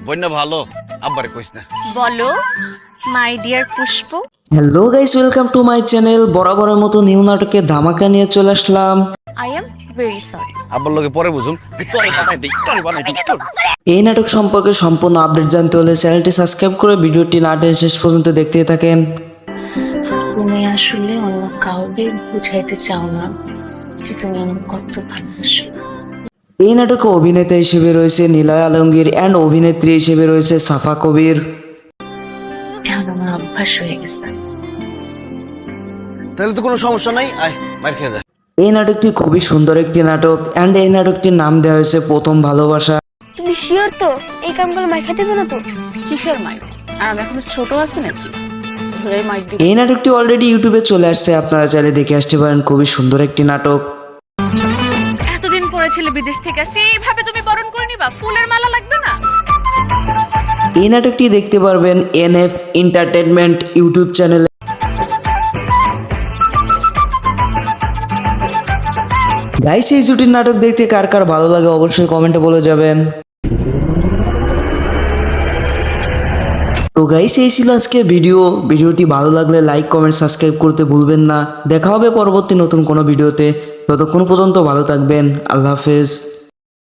বন্যা ভালো আব্বারে কইস না। বলো my dear Pushpa. Hello guys, welcome to my channel. বরাবরের মতো নিউ নাটকের ধামাকা নিয়ে চলে আসলাম। I am very sorry. আব্বার লগে পরে বুঝুম। ভিতরে বানাই দেই, ভিতরে বানাই দেই, ভিতরে। এই নাটক সম্পর্কে সম্পূর্ণ আপডেট জানতে হলে চ্যানেলটি সাবস্ক্রাইব করে ভিডিওটি না টেনে শেষ পর্যন্ত দেখতে থাকেন। তুমি আসলে অন্য কাউকে বুঝাইতে চাও না যে তুমি আমার কত ভালোবাসো। এই নাটকে অভিনেতা হিসেবে রয়েছে নিলয় আলমগীর অ্যান্ড অভিনেত্রী হিসেবে রয়েছে সাফা কবির। এখন আমার অভ্যাস হয়ে গেছে। তাহলে তো কোনো সমস্যা নাই, আয় মার খেয়ে যা। এই নাটকটি খুবই সুন্দর একটি নাটক অ্যান্ড এই নাটকটির নাম দেওয়া হয়েছে প্রথম ভালোবাসা। তুমি শিওর তো এই কামগুলো মার খেতে দেবে না তো? কিসের মাইর? আর আমি এখনো ছোট আছি নাকি ধরে মাইর দিব? এই নাটকটি অলরেডি ইউটিউবে চলে আসছে, আপনারা চাইলে দেখে আসতে পারেন। খুবই সুন্দর একটি নাটক। এতদিন পড়েছিলে বিদেশ থেকে আসি, এইভাবে তুমি বরণ করে নিবা? ফুলের মালা লাগবে না? এই নাটকটি দেখতে পারবেন এনএফ এন্টারটেইনমেন্ট ইউটিউব চ্যানেলে। গাইস, এই জুটির নাটক দেখতে কার কার ভালো লাগে অবশ্যই কমেন্টে বলে যাবেন। তো গাইস, এই ছিল আজকে ভিডিওটি ভালো লাগলে লাইক কমেন্ট সাবস্ক্রাইব করতে ভুলবেন না। দেখা হবে পরবর্তী নতুন কোনো ভিডিওতে। ততক্ষণ পর্যন্ত ভালো থাকবেন। আল্লাহ হাফেজ।